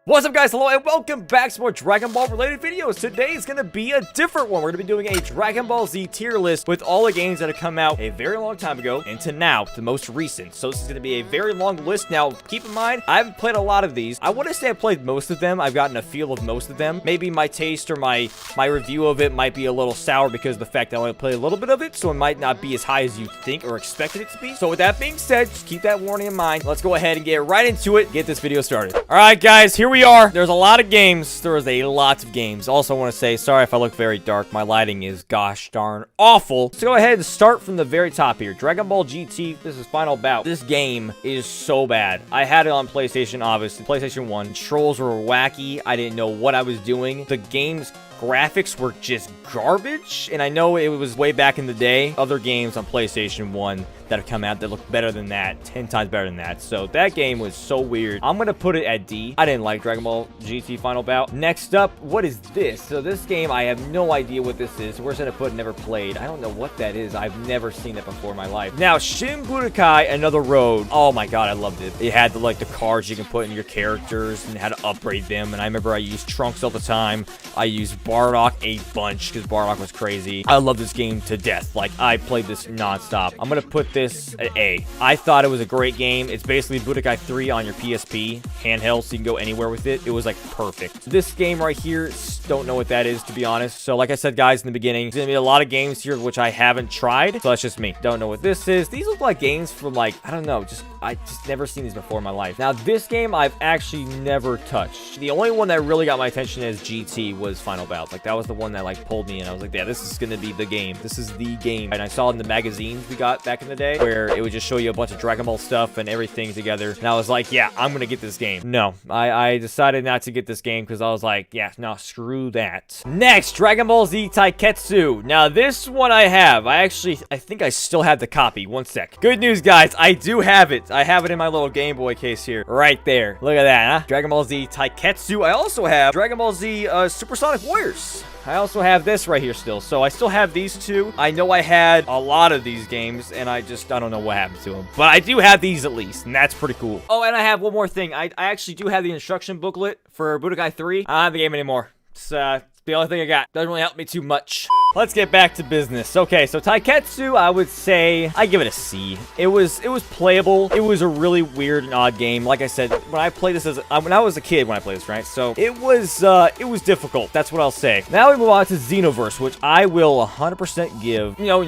What's up, guys? Hello and welcome back to more Dragon Ball related videos. Today is going to be a different one. We're going to be doing a Dragon Ball Z tier list with all the games that have come out a very long time ago and to now, the most recent. So this is going to be a very long list. Now, keep in mind, I haven't played a lot of these. I want to say I've played most of them. I've gotten a feel of most of them. Maybe my taste or my review of it might be a little sour because of the fact that I only played a little bit of it, so it might not be as high as you think or expected it to be. So with that being said, just keep that warning in mind. Let's go ahead and get right into it, get this video started. All right, guys, here we are. There's a lot of games. There is a lot of games. Also, I want to say, sorry if I look very dark. My lighting is gosh darn awful. Let's go ahead and start from the very top here. Dragon Ball GT, this is Final Bout. This game is so bad. I had it on PlayStation, obviously. PlayStation 1. Controls were wacky. I didn't know what I was doing. The game's graphics were just garbage, and I know it was way back in the day. Other games on PlayStation 1 that have come out that look better than that, 10 times better than that. So that game was so weird. I'm gonna put it at D. I didn't like Dragon Ball GT Final Bout. Next up, what is this? So this game, I have no idea what this is. We're gonna put never played. I don't know what that is. I've never seen it before in my life. Now, Shin Budokai Another Road. Oh my god, I loved it. It had the cards you can put in your characters and how to upgrade them. And I remember I used Trunks all the time. I used Bardock a bunch because Bardock was crazy. I love this game to death. Like, I played this nonstop. I'm gonna put this at A. I thought it was a great game. It's basically Budokai 3 on your PSP handheld, so you can go anywhere with it. It was like perfect. This game right here, don't know what that is, to be honest. So like I said, guys, in the beginning, there's gonna be a lot of games here which I haven't tried, so that's just me. Don't know what this is. These look like games from, like, I don't know, I just never seen these before in my life. Now, this game I've actually never touched. The only one that really got my attention as GT was Final Bout. Like, that was the one that like pulled me in. I was like, yeah, this is gonna be the game. This is the game. And I saw it in the magazines we got back in the day where it would just show you a bunch of Dragon Ball stuff and everything together. And I was like, yeah, I'm gonna get this game. No, I decided not to get this game because I was like, yeah, no, screw that. Next, Dragon Ball Z Taiketsu. Now, this one I have. I think I still have the copy. One sec. Good news, guys. I do have it. I have it in my little Game Boy case here. Right there. Look at that, huh? Dragon Ball Z Taiketsu. I also have Dragon Ball Z Supersonic Warriors. I also have this right here still. So I still have these two. I know I had a lot of these games, and I don't know what happened to them. But I do have these at least, and that's pretty cool. Oh, and I have one more thing. I actually do have the instruction booklet for Budokai 3. I don't have the game anymore. It's the only thing I got. Doesn't really help me too much. Let's get back to business. Okay, so Taiketsu, I would say I give it a C. It was playable. It was a really weird and odd game. Like I said, when I played this when I was a kid when I played this, right? So it was difficult. That's what I'll say. Now we move on to Xenoverse, which I will 100% give. No.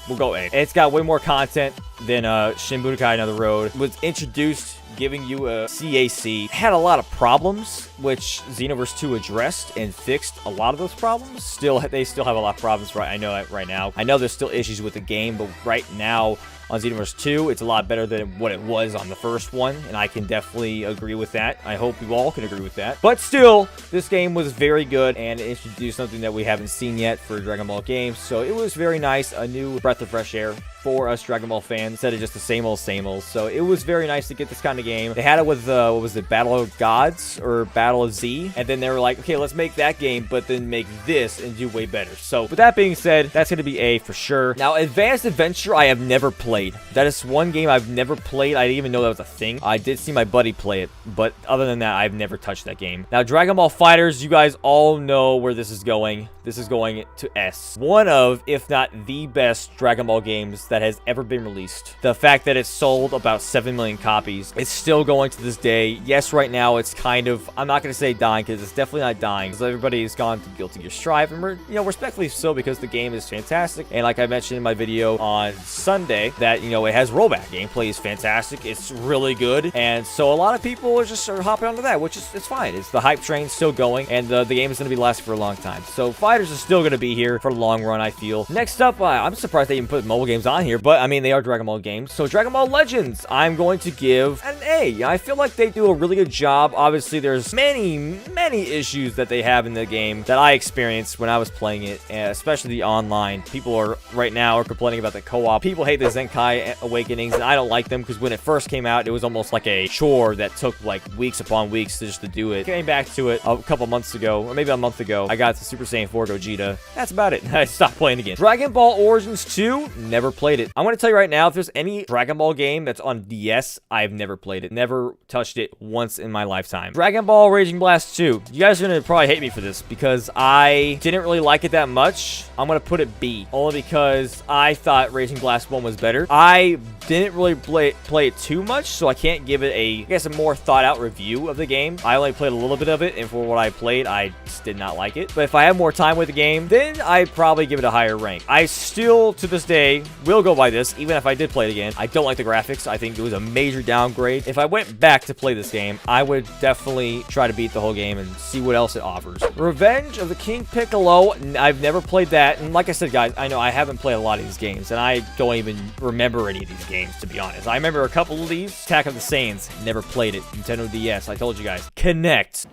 We'll go A. It's got way more content than Shin Budokai Another Road. It was introduced giving you a CAC. Had a lot of problems, which Xenoverse 2 addressed and fixed a lot of those problems. They still have a lot of problems, right? I know that right now. I know there's still issues with the game, but right now on Xenoverse 2, it's a lot better than what it was on the first one, and I can definitely agree with that. I hope you all can agree with that. But still, this game was very good, and it introduced something that we haven't seen yet for Dragon Ball games, so it was very nice, a new breath of fresh air for us Dragon Ball fans, instead of just the same old, same old. So it was very nice to get this kind of game. They had it with, what was it, Battle of Gods, or Battle of Z, and then they were like, okay, let's make that game, but then make this and do way better. So with that being said, that's going to be A for sure. Now, Advanced Adventure, I have never played. That is one game I've never played. I didn't even know that was a thing. I did see my buddy play it, but other than that, I've never touched that game. Now, Dragon Ball FighterZ, you guys all know where this is going. This is going to S. One of, if not the best Dragon Ball games that has ever been released. The fact that it sold about 7 million copies, it's still going to this day. Yes, right now, it's kind of, I'm not going to say dying, because it's definitely not dying, because everybody has gone to Guilty Gear Strive, and respectfully so, because the game is fantastic. And like I mentioned in my video on Sunday, that, it has rollback. Gameplay is fantastic. It's really good. And so a lot of people are hopping onto that, which is, it's fine. It's the hype train still going, and the game is going to be lasting for a long time. So FighterZ is still going to be here for the long run, I feel. Next up, I'm surprised they even put mobile games on here, but I mean, they are Dragon Ball games. So Dragon Ball Legends, I'm going to give an A. I feel like they do a really good job. Obviously, there's many issues that they have in the game that I experienced when I was playing it, especially the online. People right now are complaining about the co-op. People hate the Zenkai Awakenings, and I don't like them because when it first came out, it was almost like a chore that took like weeks upon weeks just to do it. Came back to it a couple months ago, or maybe a month ago. I got to Super Saiyan 4 Gogeta. That's about it. I stopped playing again. Dragon Ball Origins 2, never played played it. I'm going to tell you right now, if there's any Dragon Ball game that's on DS, I've never played it. Never touched it once in my lifetime. Dragon Ball Raging Blast 2. You guys are going to probably hate me for this because I didn't really like it that much. I'm going to put it B, only because I thought Raging Blast 1 was better. I didn't really play it too much, so I can't give it a more thought out review of the game. I only played a little bit of it, and for what I played, I just did not like it. But if I have more time with the game, then I'd probably give it a higher rank. I still, to this day, will go by this, even if I did play it again. I don't like the graphics. I think it was a major downgrade. If I went back to play this game, I would definitely try to beat the whole game and see what else it offers. Revenge of the King Piccolo. I've never played that. And like I said, guys, I know I haven't played a lot of these games, and I don't even remember any of these games, to be honest. I remember a couple of these. Attack of the Saiyans. Never played it. Nintendo DS. I told you guys. Connect.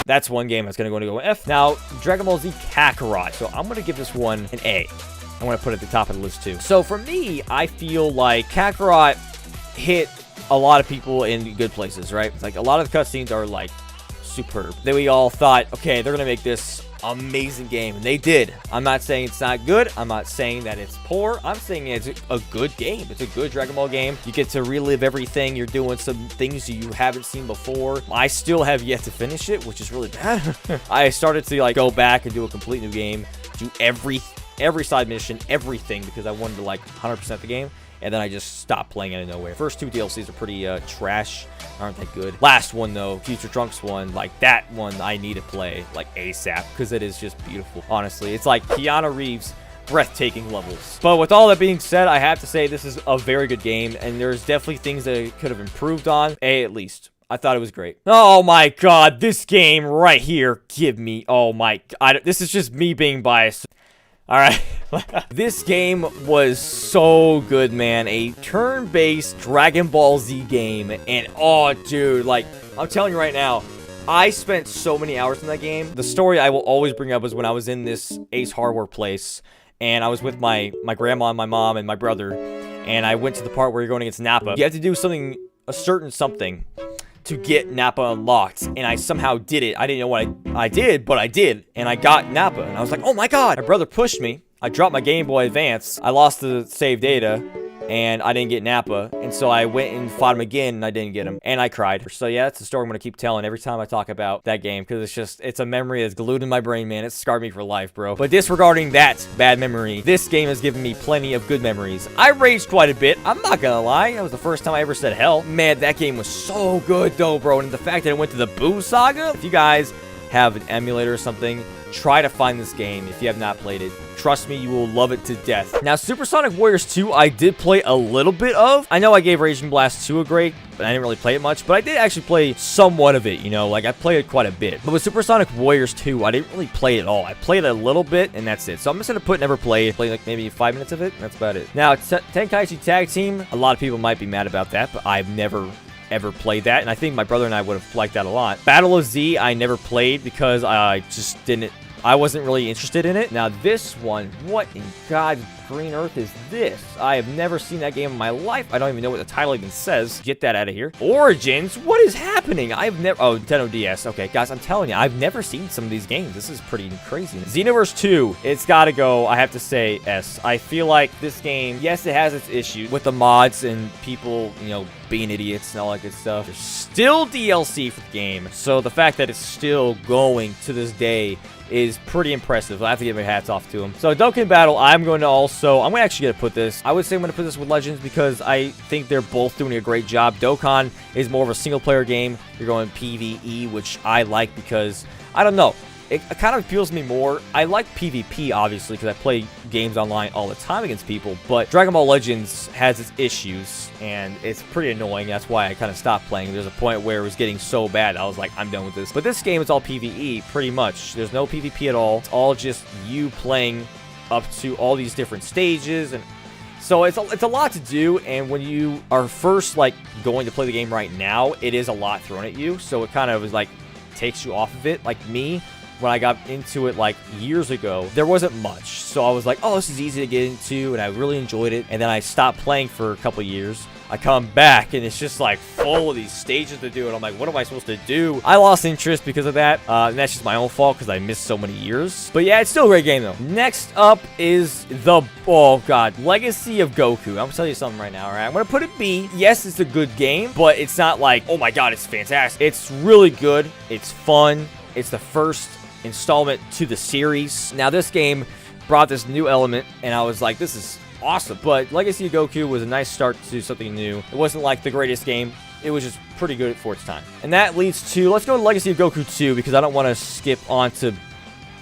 That's one game that's going to go F. Now, Dragon Ball Z Kakarot. So I'm going to give this one an A. I'm going to put it at the top of the list too. So for me, I feel like Kakarot hit a lot of people in good places, right? Like a lot of the cutscenes are like superb. Then we all thought, okay, they're going to make this amazing game, and they did. I'm not saying it's not good. I'm not saying that it's poor. I'm saying it's a good game. It's a good Dragon Ball game. You get to relive everything. You're doing some things you haven't seen before. I still have yet to finish it, which is really bad. I started to like go back and do a complete new game, do every side mission, everything, because I wanted to like 100% the game. And then I just stopped playing out of nowhere. First two DLCs are pretty trash. Aren't that good. Last one, though, Future Trunks one, like that one I need to play like ASAP because it is just beautiful. Honestly, it's like Keanu Reeves breathtaking levels. But with all that being said, I have to say this is a very good game, and there's definitely things that it could have improved on. A, at least. I thought it was great. Oh my god, this game right here. Give me, oh my god. This is just me being biased. Alright, this game was so good, man. A turn-based Dragon Ball Z game. And, oh, dude, like, I'm telling you right now, I spent so many hours in that game. The story I will always bring up is when I was in this Ace Hardware place, and I was with my grandma and my mom and my brother, and I went to the part where you're going against Nappa. You have to do something, a certain something, to get Nappa unlocked, and I somehow did it. I didn't know what I did, but I did, and I got Nappa, and I was like, oh my god. My brother pushed me. I dropped my Game Boy Advance. I lost the save data, and I didn't get Nappa, and so I went and fought him again, and I didn't get him, and I cried. So yeah, that's the story I'm going to keep telling every time I talk about that game, because it's a memory that's glued in my brain, man. It scarred me for life, bro. But disregarding that bad memory, this game has given me plenty of good memories. I raged quite a bit. I'm not gonna lie. That was the first time I ever said hell. Man, that game was so good, though, bro. And the fact that it went to the Boo Saga, if you guys have an emulator or something, try to find this game if you have not played it. Trust me, you will love it to death. Now, Supersonic Warriors 2, I did play a little bit of. I know I gave Raging Blast 2 a grade, but I didn't really play it much. But I did actually play somewhat of it, you know, like I played it quite a bit. But with Supersonic Warriors 2, I didn't really play it at all. I played a little bit, and that's it. So I'm just gonna put never played, play like maybe 5 minutes of it. That's about it. Now, Tenkaichi Tag Team, a lot of people might be mad about that, but I've never ever played that, and I think my brother and I would have liked that a lot. Battle of Z, I never played because I wasn't really interested in it. Now this one, what in God's green earth is this? I have never seen that game in my life. I don't even know what the title even says. Get that out of here. Origins, what is happening? I've never, oh, Nintendo DS. Okay, guys, I'm telling you, I've never seen some of these games. This is pretty crazy. Xenoverse 2, it's gotta go, I have to say, S. I feel like this game, yes, it has its issues with the mods and people, you know, being idiots and all that good stuff. There's still DLC for the game, so the fact that it's still going to this day is pretty impressive. I have to give my hats off to him. So Dokkan Battle, I'm actually going to put this. I would say I'm going to put this with Legends because I think they're both doing a great job. Dokkan is more of a single player game. You're going PvE, which I like because, I don't know, it kind of appeals to me more. I like PvP, obviously, because I play games online all the time against people, but Dragon Ball Legends has its issues, and it's pretty annoying. That's why I kind of stopped playing. There's a point where it was getting so bad, I was like, I'm done with this. But this game is all PvE, pretty much. There's no PvP at all. It's all just you playing up to all these different stages, and so it's a lot to do, and when you are first, like, going to play the game right now, it is a lot thrown at you, so it kind of is, like, takes you off of it. Like me, when I got into it like years ago, there wasn't much. So I was like, oh, this is easy to get into, and I really enjoyed it. And then I stopped playing for a couple years. I come back, and it's just like full of these stages to do, and I'm like, what am I supposed to do? I lost interest because of that, and that's just my own fault because I missed so many years. But yeah, it's still a great game, though. Next up is oh god, Legacy of Goku. I'm gonna tell you something right now, all right? I'm gonna put it B. Yes, it's a good game, but it's not like, oh my god, it's fantastic. It's really good. It's fun. It's the first installment to the series. Now, this game brought this new element, and I was like, this is awesome. But Legacy of Goku was a nice start to something new. It wasn't like the greatest game. It was just pretty good for its time. And that leads to, let's go to Legacy of Goku 2, because I don't want to skip on to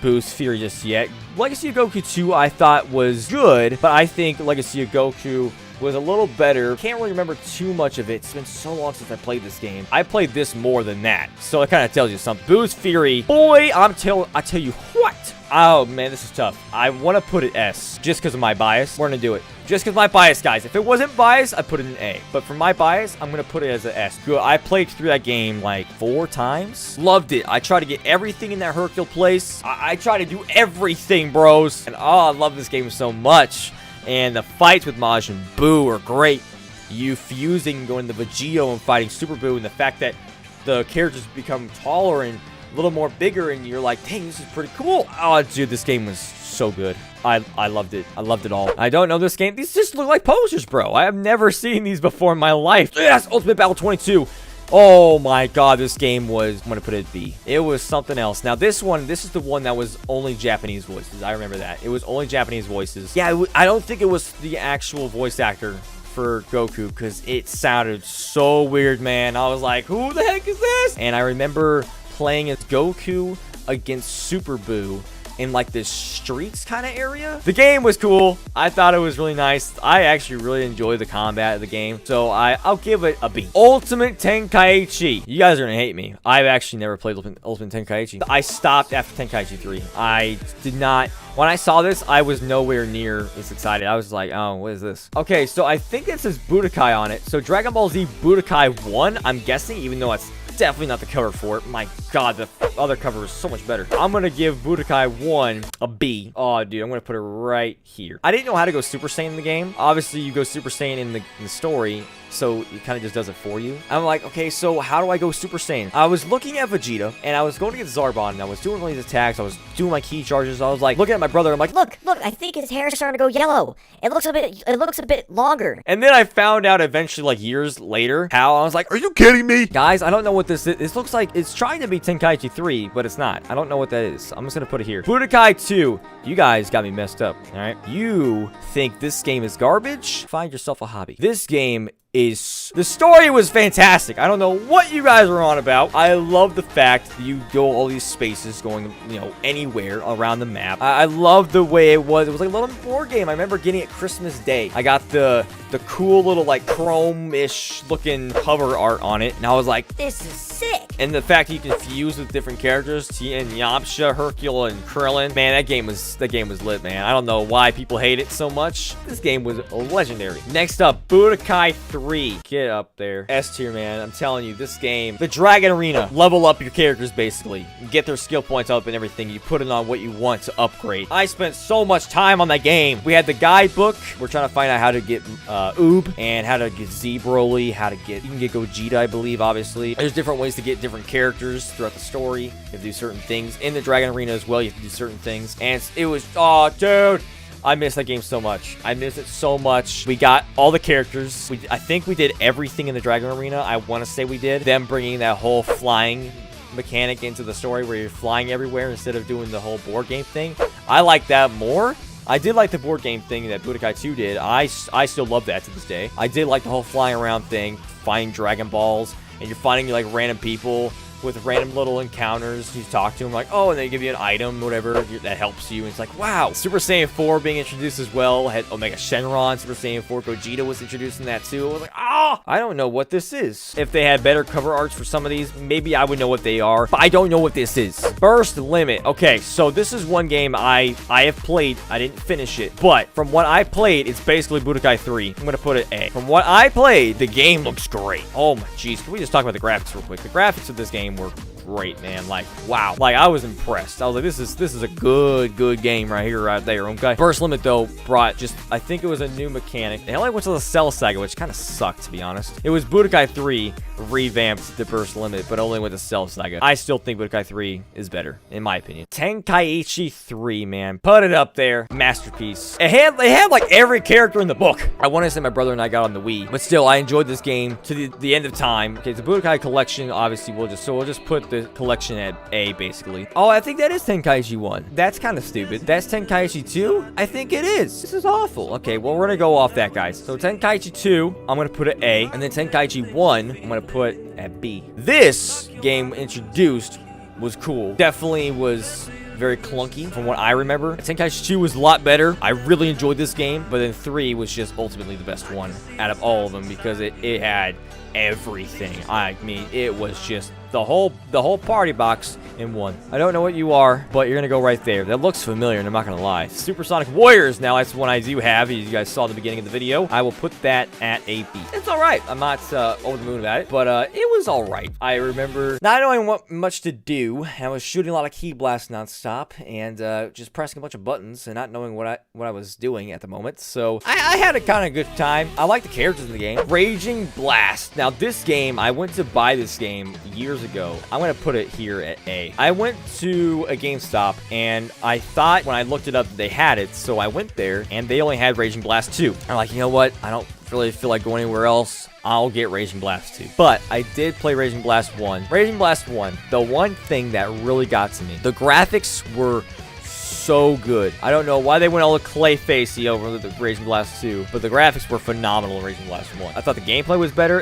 Boo's Fury just yet. Legacy of Goku 2 I thought was good, but I think Legacy of Goku was a little better. Can't really remember too much of it. It's been so long since I played this game. I played this more than that, so it kind of tells you something. Boo's Fury, boy, I tell you what. Oh man, this is tough. I want to put it S just because of my bias. We're gonna do it just because my bias, guys. If it wasn't bias, I'd put it in A, but for my bias, I'm gonna put it as an S. Good. I played through that game like 4 times. Loved it. I tried to get everything in that Hercule place. I try to do everything, bros, and oh, I love this game so much. And the fights with Majin Buu are great. You fusing, going to Vegito and fighting Super Buu, and the fact that the characters become taller and a little more bigger, and you're like, dang, this is pretty cool. Oh, dude, this game was so good. I loved it. I loved it all. I don't know this game. These just look like posters, bro. I have never seen these before in my life. Yes, Ultimate Battle 22. Oh my god, this game was, I'm gonna put it B. It was something else. Now this is the one that was only Japanese voices. I remember that. It was only Japanese voices. Yeah, I don't think it was the actual voice actor for Goku, because it sounded so weird, man. I was like, who the heck is this? And I remember playing as Goku against Super Buu in like this streets kind of area. The game was cool. I thought it was really nice. I actually really enjoyed the combat of the game, so I'll give it a B. Ultimate Tenkaichi. You guys are gonna hate me. I've actually never played Ultimate Tenkaichi. I stopped after Tenkaichi 3. I did not. When I saw this, I was nowhere near as excited. I was like, oh, what is this? Okay, so I think it says Budokai on it. So Dragon Ball Z Budokai 1, I'm guessing, even though it's definitely not the cover for it. My god, the other cover is so much better. I'm gonna give Budokai 1 a B. Oh, dude, I'm gonna put it right here. I didn't know how to go Super Saiyan in the game. Obviously, you go Super Saiyan in the story, so it kind of just does it for you. I'm like, okay, so how do I go Super Saiyan? I was looking at Vegeta, and I was going to get Zarbon, and I was doing all these attacks. I was doing my key charges. I was like, looking at my brother. I'm like, look, I think his hair is starting to go yellow. It looks a bit longer. And then I found out eventually, like years later, how I was like, are you kidding me? Guys, I don't know what this is. This looks like it's trying to be Tenkaichi 3, but it's not. I don't know what that is. I'm just gonna put it here. Budokai 2. You guys got me messed up, all right? You think this game is garbage? Find yourself a hobby. This game is, the story was fantastic. I don't know what you guys are on about. I love the fact that you go all these spaces going, you know, anywhere around the map. I love the way it was. It was like a little board game. I remember getting it Christmas Day. I got the cool little like chrome-ish looking cover art on it, and I was like, this is sick. And the fact that you can fuse with different characters, Tien, Yamcha, Hercule, and Krillin. Man, that game was lit, man. I don't know why people hate it so much. This game was legendary. Next up, Budokai 3. Get up there. S tier, man. I'm telling you, this game, the Dragon Arena, level up your characters basically. Get their skill points up and everything. You put it on what you want to upgrade. I spent so much time on that game. We had the guidebook. We're trying to find out how to get Oob and how to get Z Broly, how to get, you can get Gogeta, I believe, obviously. There's different ways to get different characters throughout the story. You have to do certain things. In the Dragon Arena as well, you have to do certain things. And it was, oh, dude, I miss that game so much. I miss it so much. We got all the characters. I think we did everything in the Dragon Arena. I want to say we did. Them bringing that whole flying mechanic into the story where you're flying everywhere instead of doing the whole board game thing. I like that more. I did like the board game thing that Budokai 2 did. I still love that to this day. I did like the whole flying around thing, finding Dragon Balls, and you're finding like random people with random little encounters. You talk to them like, oh, and they give you an item, whatever, that helps you. And it's like, wow. Super Saiyan 4 being introduced as well. Had Omega Shenron, Super Saiyan 4. Gogeta was introduced in that too. I was like, ah, I don't know what this is. If they had better cover arts for some of these, maybe I would know what they are. But I don't know what this is. Burst Limit. Okay, so this is one game I have played. I didn't finish it. But from what I played, it's basically Budokai 3. I'm going to put it A. From what I played, the game looks great. Oh my jeez. Can we just talk about the graphics real quick? The graphics of this game were great, man. Like, wow. Like, I was impressed. I was like, this is a good game right here, right there, okay? Burst Limit, though, brought just, I think it was a new mechanic. They only went to the Cell Saga, which kind of sucked, to be honest. It was Budokai 3 revamped the Burst Limit, but only with the Cell Saga. I still think Budokai 3 is better, in my opinion. Tenkaichi 3, man. Put it up there. Masterpiece. They had like every character in the book. I want to say my brother and I got on the Wii, but still, I enjoyed this game to the end of time. Okay, the Budokai collection, obviously, we'll just put the collection at A, basically. Oh, I think that is Tenkaichi 1. That's kind of stupid. That's Tenkaichi 2? I think it is. This is awful. Okay, well, we're gonna go off that, guys. So Tenkaichi 2, I'm gonna put at A, and then Tenkaichi 1, I'm gonna put at B. This game introduced was cool. Definitely was very clunky from what I remember. Tenkaichi 2 was a lot better. I really enjoyed this game, but then 3 was just ultimately the best one out of all of them because it had everything. I mean, it was just the whole party box in one. I don't know what you are, but you're gonna go right there. That looks familiar, and I'm not gonna lie. Supersonic Warriors, now that's one I do have. You guys saw at the beginning of the video. I will put that at a B. It's all right. I'm not over the moon about it, but it was all right. I remember not knowing what much to do. I was shooting a lot of key blasts nonstop, and just pressing a bunch of buttons and not knowing what I was doing at the moment. So I had a kind of good time. I like the characters in the game. Raging Blast. Now this game, I went to buy this game years ago. I'm gonna put it here at A. I went to a GameStop and I thought when I looked it up they had it, so I went there and they only had Raging Blast 2. I'm like, you know what? I don't really feel like going anywhere else. I'll get Raging Blast 2. But I did play Raging Blast 1. Raging Blast 1, the one thing that really got to me, the graphics were so good. I don't know why they went all Clayfacey over the Raging Blast 2, but the graphics were phenomenal in Raging Blast 1. I thought the gameplay was better.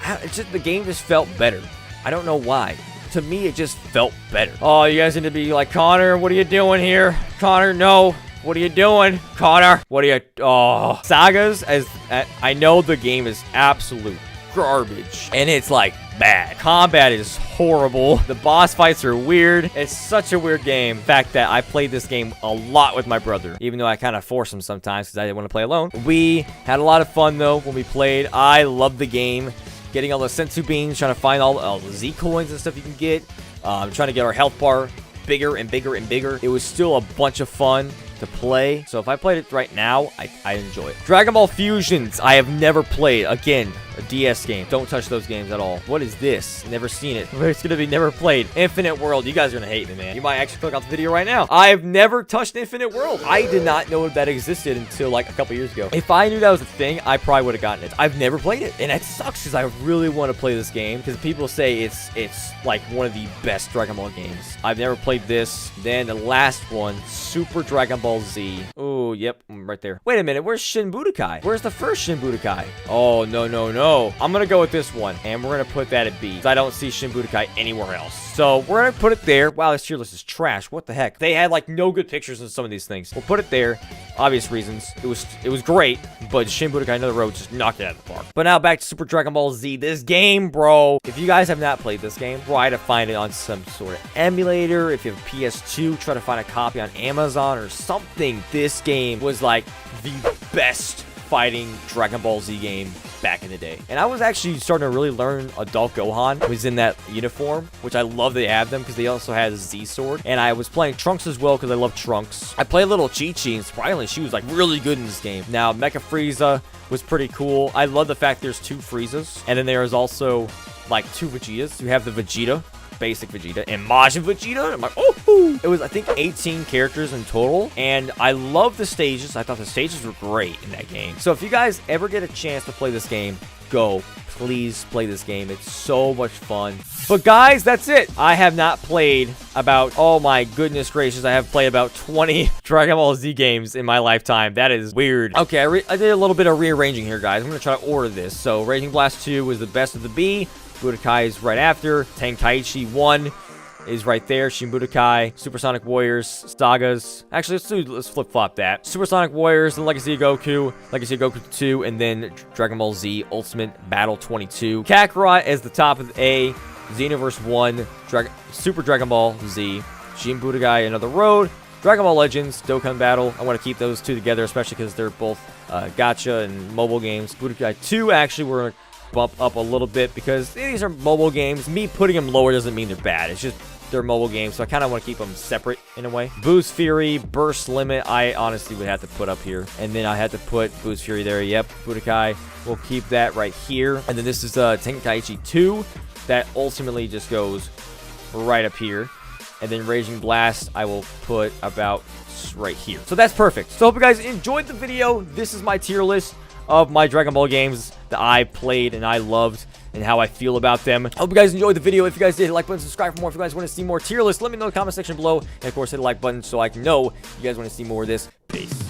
The game just felt better. I don't know why. To me, it just felt better. Oh, you guys need to be like, Connor, what are you doing here? Connor, no. What are you doing? Connor, what are you... Oh. Sagas, I know the game is absolute garbage. And it's like bad. Combat is horrible. The boss fights are weird. It's such a weird game. The fact that I played this game a lot with my brother, even though I kind of force him sometimes because I didn't want to play alone. We had a lot of fun though when we played. I loved the game. Getting all the sensu beans, trying to find all the Z coins and stuff you can get. Trying to get our health bar bigger and bigger and bigger. It was still a bunch of fun to play. So if I played it right now, I enjoy it. Dragon Ball Fusions, I have never played. Again, a DS game. Don't touch those games at all. What is this? Never seen it. It's gonna be never played. Infinite World. You guys are gonna hate me, man. You might actually click off the video right now. I've never touched Infinite World. I did not know that existed until like a couple years ago. If I knew that was a thing, I probably would have gotten it. I've never played it, and that sucks because I really want to play this game because people say it's like one of the best Dragon Ball games. I've never played this. Then the last one, Super Dragon Ball Z. Oh, yep, right there. Wait a minute. Where's Shin Budokai? Where's the first Shin Budokai? Oh, no. I'm gonna go with this one, and we're gonna put that at B, because I don't see Shin Budokai anywhere else. So we're gonna put it there. Wow, this tier list is trash. What the heck? They had like no good pictures in some of these things. We'll put it there. Obvious reasons. It was great, but Shin Budokai Another Road just knocked it out of the park. But now back to Super Dragon Ball Z. This game, bro. If you guys have not played this game, try to find it on some sort of emulator. If you have a PS2, try to find a copy on Amazon or something. This game was like the best fighting Dragon Ball Z game back in the day. And I was actually starting to really learn Adult Gohan, who was in that uniform, which I love they have them because they also had a Z sword. And I was playing Trunks as well because I love Trunks. I played a little Chi-Chi, and surprisingly, she was like really good in this game. Now, Mecha Frieza was pretty cool. I love the fact there's 2 Friezas. And then there is also like 2 Vegetas. You have the Vegeta, basic Vegeta, and Majin Vegeta. I'm like, oh, it was, I think, 18 characters in total, and I love the stages. I thought the stages were great in that game. So if you guys ever get a chance to play this game, go. Please play this game. It's so much fun. But guys, that's it. I have not played about, oh my goodness gracious, I have played about 20 Dragon Ball Z games in my lifetime. That is weird. Okay, I did a little bit of rearranging here, guys. I'm going to try to order this. So Raging Blast 2 was the best of the B. Budokai is right after. Tenkaichi 1 is right there. Shin Budokai, Supersonic Warriors, Sagas. Actually, let's flip-flop that. Supersonic Warriors, then Legacy of Goku, Legacy of Goku 2, and then Dragon Ball Z Ultimate Battle 22. Kakarot is the top of the A. Xenoverse 1, Super Dragon Ball Z, Shin Budokai Another Road, Dragon Ball Legends, Dokkan Battle. I want to keep those 2 together, especially because they're both gacha and mobile games. Budokai 2, actually, we're going to bump up a little bit because these are mobile games. Me putting them lower doesn't mean they're bad. It's just they're mobile games, so I kind of want to keep them separate in a way. Boost Fury, Burst Limit, I honestly would have to put up here. And then I had to put Boost Fury there. Yep, Budokai, we'll keep that right here. And then this is Tenkaichi 2. That ultimately just goes right up here. And then Raging Blast, I will put about right here. So that's perfect. So hope you guys enjoyed the video. This is my tier list of my Dragon Ball games that I played and I loved and how I feel about them. Hope you guys enjoyed the video. If you guys did, hit the like button, subscribe for more. If you guys want to see more tier lists, let me know in the comment section below. And of course, hit the like button so I can know you guys want to see more of this. Peace.